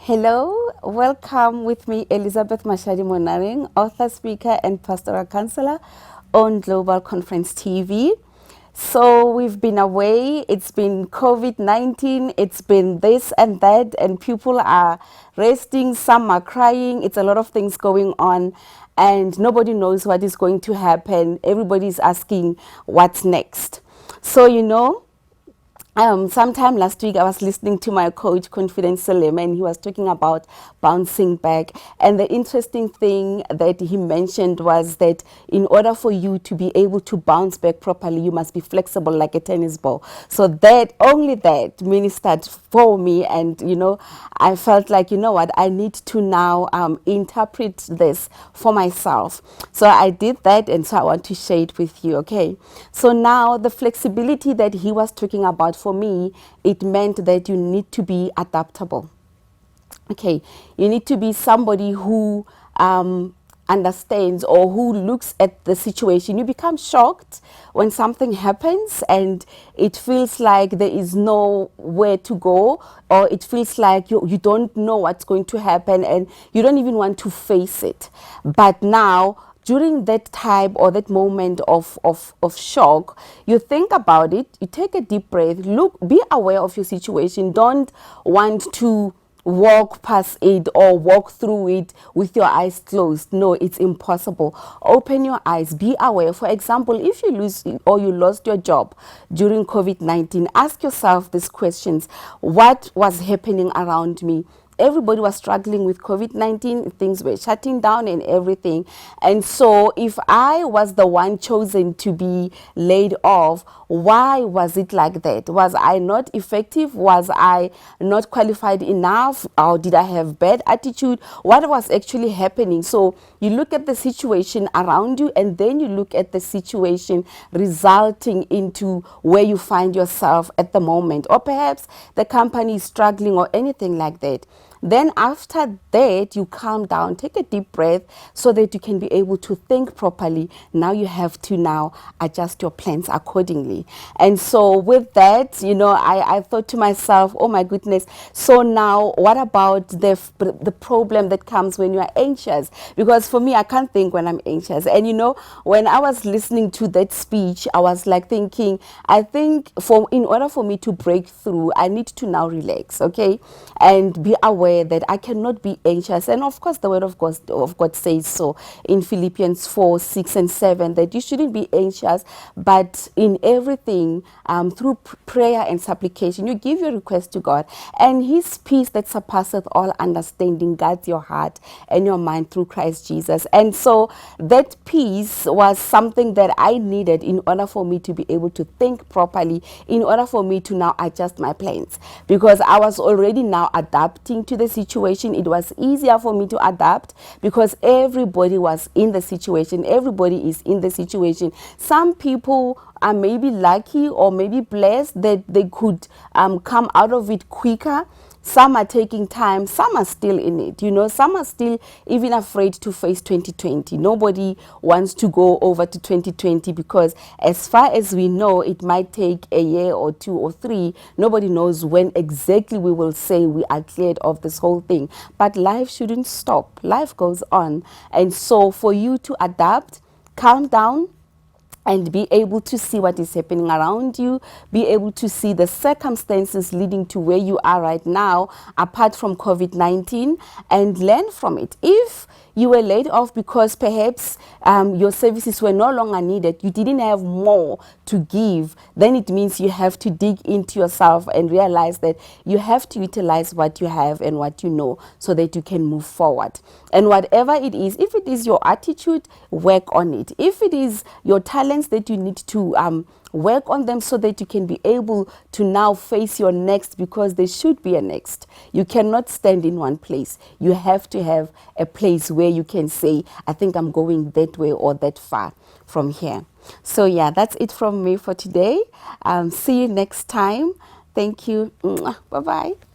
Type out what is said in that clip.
Hello, welcome with me, Elizabeth Mashadi Monareng, author, speaker, and pastoral counselor on Global Conference TV. So we've been away, it's been COVID-19, it's been this and that, and people are resting, some are crying, it's a lot of things going on, and nobody knows what is going to happen. Everybody's asking what's next. So, sometime last week I was listening to my coach, Confidence Salem, and he was talking about bouncing back. And the interesting thing that he mentioned was that in order for you to be able to bounce back properly, you must be flexible like a tennis ball. So that, only that ministered for me. And, I felt like, what, I need to now interpret this for myself. So I did that, and so I want to share it with you, okay? So now the flexibility that he was talking about, for me, it meant that you need to be adaptable. Okay, you need to be somebody who understands or who looks at the situation. You become shocked when something happens and it feels like there is nowhere to go, or it feels like you don't know what's going to happen and you don't even want to face it. But now, during that time or that moment of shock, you think about it, you take a deep breath, look, be aware of your situation. Don't want to walk past it or walk through it with your eyes closed. No, it's impossible. Open your eyes, be aware. For example, if you lose or you lost your job during COVID-19, ask yourself these questions. What was happening around me? Everybody was struggling with COVID-19, things were shutting down and everything. And so if I was the one chosen to be laid off, why was it like that? Was I not effective? Was I not qualified enough? Or did I have bad attitude? What was actually happening? So you look at the situation around you, and then you look at the situation resulting into where you find yourself at the moment. Or perhaps the company is struggling or anything like that. Then after that, you calm down, take a deep breath so that you can be able to think properly. Now you have to now adjust your plans accordingly. And so with that, I thought to myself, oh my goodness, so now what about the problem that comes when you are anxious? Because for me, I can't think when I'm anxious. And when I was listening to that speech, I was like thinking, I think in order for me to break through, I need to now relax, okay? And be aware that I cannot be anxious. And of course, the word of God says so in Philippians 4, 6 and 7, that you shouldn't be anxious, but in everything, through prayer and supplication, you give your request to God, and his peace that surpasseth all understanding guards your heart and your mind through Christ Jesus. And so that peace was something that I needed in order for me to be able to think properly, in order for me to now adjust my plans, because I was already now adapting to the situation. It was easier for me to adapt because everybody was in the situation. Everybody is in the situation. Some people are maybe lucky or maybe blessed that they could come out of it quicker. Some are taking time, some are still in it, some are still even afraid to face 2020. Nobody wants to go over to 2020 because as far as we know, it might take a year or 2 or 3. Nobody knows when exactly we will say we are cleared of this whole thing. But life shouldn't stop. Life goes on. And so for you to adapt, calm down, and be able to see what is happening around you, be able to see the circumstances leading to where you are right now, apart from COVID-19, and learn from it. If you were laid off because perhaps your services were no longer needed, you didn't have more to give, then it means you have to dig into yourself and realize that you have to utilize what you have and what you know so that you can move forward. And whatever it is, if it is your attitude, work on it. If it is your talents that you need to work on them so that you can be able to now face your next, because there should be a next. You cannot stand in one place. You have to have a place where you can say, I think I'm going that way or that far from here. So yeah, that's it from me for today. See you next time. Thank you. Bye-bye.